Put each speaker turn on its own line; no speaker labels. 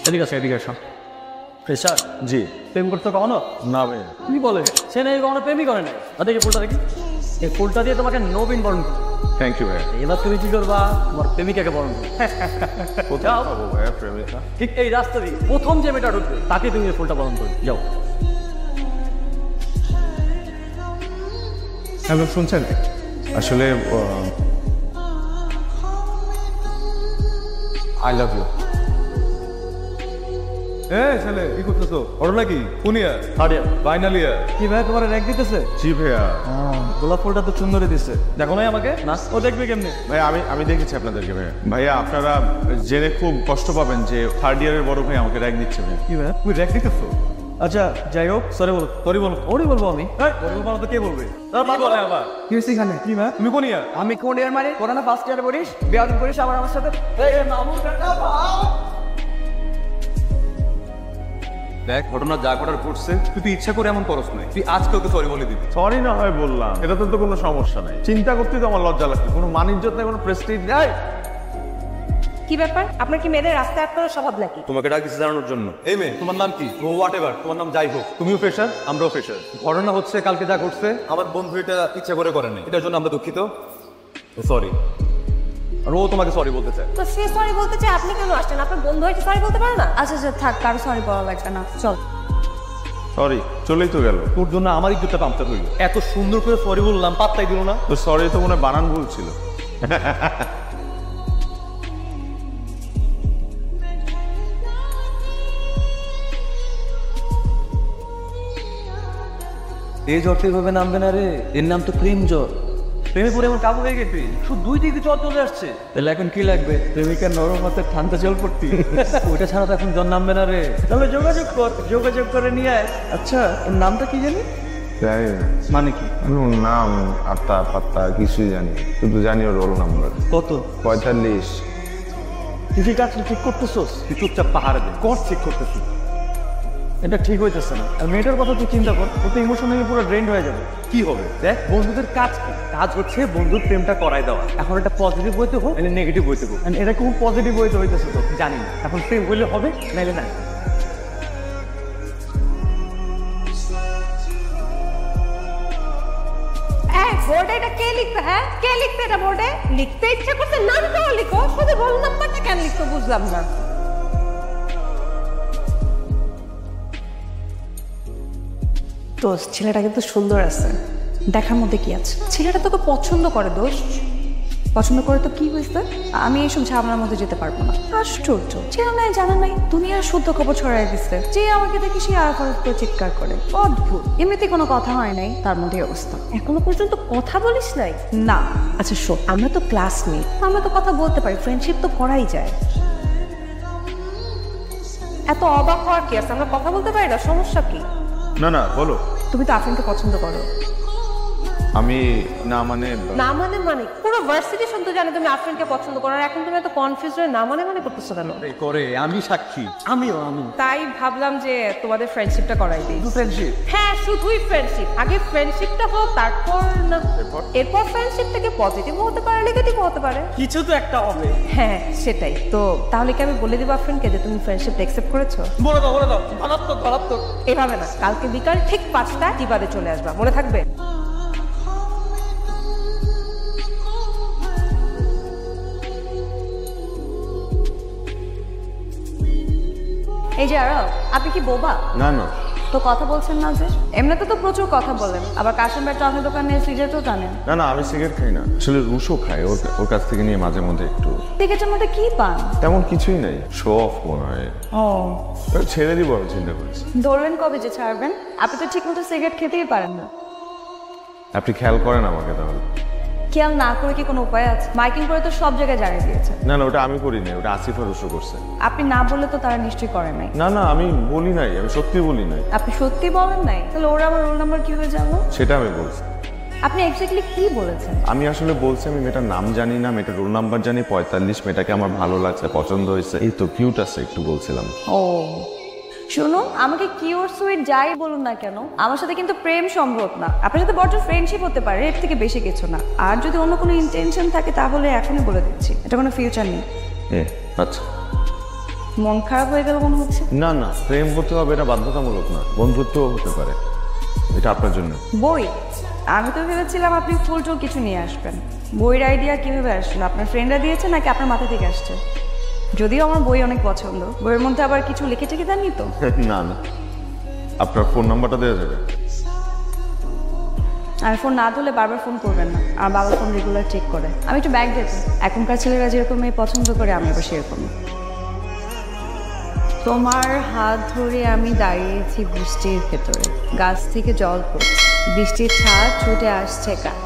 এদিকে আসো।
প্রেশার
জি।
প্রেম করতে কখনো?
না ভাই।
কি বলে? সে নাকি কখনো প্রেমই করে নাই। দেখি ফুলটা দেখি। এই ফুলটা দিয়ে তোমাকে নবীন বরণ করো।
থ্যাংক ইউ ভাই।
এবার তুমি কি করবা? তোমার প্রেমিকাকে বরণ করো।
কোথাও পাবো ভাই প্রেমিকা?
ঠিক এই রাস্তা দিয়ে প্রথম যে মেয়েটা ঢুকবে তাকে তুমি এই ফুলটা বরণ করো। যাও।
হ্যালো, শুনছেন? আসলে আই লাভ ইউ। ছেলে কি করতেছো? ওর নাকি কোন ইয়ার?
Third year.
Final year.
কি ভাই তোমার র্যাঙ্ক দিতেছে?
জি ভাইয়া।
গোলাপ ফুলটা তো সুন্দরই দিচ্ছে। দেখো নাই আমাকে? না ও দেখবে কেমনে?
ভাই আমি দেখেছি আপনাদেরকে ভাইয়া। ভাইয়া আপনারা জেনে খুব কষ্ট পাবেন যে থার্ড ইয়ারের বড় ভাই আমাকে র্যাঙ্ক দিচ্ছে ভাইয়া।
কি ভাই তুমি র্যাঙ্ক দিতেছো? আচ্ছা যাই হোক, সরি বলো। সরি বলো। ওরই বলবো আমি। সরি বলবো তো কে বলবে?
কি বলে আবার?
কি হয়েছে এখানে? কি ভাই
তুমি কোন ইয়ার?
আমি কোন ইয়ার মানে? তোরা না ফার্স্ট ইয়ারে পড়িস, বিয়াদিন করিস আবার আমার সাথে। এই মামুন কাকা ভাই।
দেখ, ঘটনা যা করার ঘটছে, তুই ইচ্ছা করে এমন করস নাই। তুই আজকে ওকে সরি বলে দিবি।
সরি না হয় বললাম, এটা তো কোনো সমস্যা নাই। চিন্তা করতে তো আমার লজ্জা লাগছে। কোনো মান ইজ্জত নাই, কোনো প্রেস্টিজ নাই।
কি ব্যাপার? আপনার কি মেয়েদের রাস্তায় আটকানোর স্বভাব নাকি?
তোমাকে ডাক দিতে জানানোর জন্য। এই মেয়ে, তোমার নাম কি? হোয়াট এভার তোমার নাম যাই হোক, তুমিও ফ্রেশার, আমরাও ফ্রেশার। ঘটনা হচ্ছে কালকে যা ঘটছে, আমার বন্ধু এটা ইচ্ছা করে নাই। এটার জন্য আমরা দুঃখিত। সরি। আর ও তোমাকে সরি বলতে চায়।
তো সে সরি বলতে চায়, আপনি কেন আসছেন? আপনার বন্ধু হয়েছে সরি বলতে পারে না?
আচ্ছা আচ্ছা থাক, কারো সরি বলা লাগবে না, চল।
সরি, চলেই তো গেল।
তোর জন্য আমার ইজ্জতটা পাম্পচার হইল। এত সুন্দর করে সরি বললাম, পাত্তাই দিল না।
তো সরি তো মনে হয় বানান ভুল ছিল।
এই জ্বর তো এভাবে নামবে না রে। এর নাম তো প্রেম জ্বর। প্রেমে পড়ে এমন কাবু হয়ে গেছে, শুধু 2 ডিগ্রি জ্বর চলে আসছে। তাহলে এখন কি লাগবে? প্রেমিকার নরম হাতে ঠান্ডা জল পড়তি। ওইটা ছাড়া তো এখন জ্বর নামবে না রে। তাহলে যোগাযোগ কর, যোগাযোগ করে নিয়ে আয়। আচ্ছা ওর নামটা কি জানি?
জানি না।
মানে কি?
আমি ওর নাম আত্মা পাত্তা কিছুই জানি, শুধু জানি ওর রোল নাম্বার
কত?
45।
তুই কি কাজটা ঠিক করতেছস?
তুই চুপচাপ পাহাড়ে দে। কর ঠিক করতেছি।
এটা ঠিক হইতেছে না। আর মেয়েটার কথা তুই চিন্তা কর, ও তো ইমোশনালি পুরো ড্রেন্ড হয়ে যাবে।
কি হবে? দেখ, বন্ধুদের কাজ কি? কাজ হচ্ছে বন্ধুর প্রেমটা করাই দেওয়া। এখন এটা পজিটিভ বইতে হোক নাহলে নেগেটিভ বইতে হোক,
এটা খুব পজিটিভ হইতে হইতেছে তো।
জানি না। এখন প্রেম হইলে হবে, নাইলে না।
বোর্ডে এটা কে লিখবে? হ্যাঁ, কে লিখবে এটা বোর্ডে? লিখতে ইচ্ছা করছে নামটাও লিখো, শুধু রোল নাম্বারটা কেন লিখতে বুঝলাম না।
দোস্ত, ছেলেটা কিন্তু সুন্দর আছে, দেখার মধ্যে কি আছে? ছেলেটা তোকে পছন্দ করে দোস্ত। পছন্দ করে তো কি হয়েছে? আমি এইসব ঝামেলার মধ্যে যেতে পারবো না। আশ্চর্য, ছেলে নাই জানা নাই, দুনিয়ার শুদ্ধ খবর ছড়াই দিচ্ছে। যে আমাকে দেখি সে আর করে চিৎকার করে। অদ্ভুত। এমনিতে কোনো কথা হয় নাই, তার মধ্যে অবস্থা।
এখনো পর্যন্ত কথা বলিস নাই?
না।
আচ্ছা শো, আমরা তো ক্লাসমেট, আমরা তো কথা বলতে পারি, ফ্রেন্ডশিপ তো করাই যায়। এত অবাক হওয়ার কি আছে? আমরা কথা বলতে পারি না, সমস্যা কি?
না না বলো।
তুমি তো আফরিনকে পছন্দ করো।
আমি না মানে
না মানে মানে পুরো ভার্সিটি শুনতে জানে তুমি আফরিনকে পছন্দ করো, আর এখন তুমি এত কনফিউজ হয়ে না মানে মানে করতেছো কেন?
করে আমি সাক্ষী।
আমি
তাই ভাবলাম যে তোমাদের ফ্রেন্ডশিপটা করাই দিই।
ফ্রেন্ডশিপ?
হ্যাঁ, শুধুই ফ্রেন্ডশিপ। আগে ফ্রেন্ডশিপটা হোক, তারপর না এরপর ফ্রেন্ডশিপ থেকে পজিটিভ হতে পারে, নেগেটিভ হতে পারে,
কিছু তো একটা হবে।
হ্যাঁ সেটাই তো। তাহলে কি আমি বলে দিব আফরিনকে যে তুমি ফ্রেন্ডশিপ অ্যাকসেপ্ট করেছো?
বলে দাও, বলে দাও। মারাত্মক মারাত্মক।
এভাবে না, কালকে বিকাল ঠিক 5টায় টিবাদে চলে আসবা, মনে থাকবে?
এই যে আরব, আপনি কি বোবা?
না না।
তো কথা বলছেন না যে? এমনিতে তো প্রচুর কথা বলেন, আবার কাশিম ভাই টমেটো দোকানে সিগারেটও টানেন।
না না, আমি সিগারেট খাই না। আসলে রুশো খাই, ওর কাছ থেকে নিয়ে মাঝে মধ্যে একটু।
সিগারেটের মধ্যে কি পান?
তেমন কিছুই নাই, শো অফ মনে হয়।
ও,
ছেড়ে দিব আমি চিন্তা করছি।
ধরবেন কবে যে ছাড়বেন? আপনি তো ঠিক মতো সিগারেট খেতেই পারেন না।
আপনি খেয়াল করেন আমাকে তাহলে?
খেয়াল না করে কি কোনো উপায় আছে? মাইকিং করে তো সব জায়গায় জানিয়ে দিয়েছে।
না না, ওটা আমি করি নাই, ওটা আসিফা রুশো করছে।
আপনি না বললে তো তারা নিশ্চয়ই করে নাই।
না না, আমি বলি নাই, আমি সত্যি বলি নাই।
আপনি সত্যি বলেন নাই? তাহলে ওরা আমার রোল নাম্বার কিভাবে জানলো?
সেটা আমি বলছি।
আপনি এক্স্যাক্টলি কি বলেছেন?
আমি আসলে বলছি আমি মেয়েটার নাম জানি না, মেয়েটার রোল নাম্বার জানি 45, মেয়েটাকে আমার ভালো লাগছে, পছন্দ হয়েছে, এই তো কিউট আছে একটু বলছিলাম।
ও শুনুন, আমাকে কিউট সুইট যাই বলুন না কেন, আমার সাথে কিন্তু প্রেম সম্ভব না। আপনার সাথে বড় ফ্রেন্ডশিপ হতে পারে, এর থেকে বেশি কিছু না। আর যদি অন্য কোনো ইন্টেনশন থাকে তাহলে এখনই বলে দিচ্ছি, এটা কোনো ফিউচার নেই।
আচ্ছা
মন খারাপ হয়ে গেল মনে হচ্ছে।
না না, প্রেম করতে হবে এটা বাধ্যতামূলক না, বন্ধুত্বও হতে পারে। এটা আপনার জন্য।
বই? আমি তো ভেবেছিলাম আপনি ফুল টুল কিছু নিয়ে আসবেন। বইয়ের আইডিয়া কিভাবে আসলো? আপনার ফ্রেন্ডরা দিয়েছে নাকি আপনার মাথা থেকে আসছে? যদিও আমার বই অনেক পছন্দ, বইয়ের মধ্যে আবার কিছু লিখে টেকে দেননি তো?
না না, আপনার ফোন নাম্বারটা দেওয়া যাবে?
আমি ফোন না ধরলে বারবার ফোন করবেন না, আর বাবা ফোন রেগুলার চেক করে। আমি একটু ব্যাগ দিতে, এখনকার ছেলেরা যেরকম মেয়ে পছন্দ করে আমি আবার সেরকম। তোমার হাত ধরে আমি দাঁড়িয়েছি বৃষ্টির ভেতরে, গাছ থেকে জল পড়ছে, বৃষ্টির ছাদ ছুটে আসছে কাছে।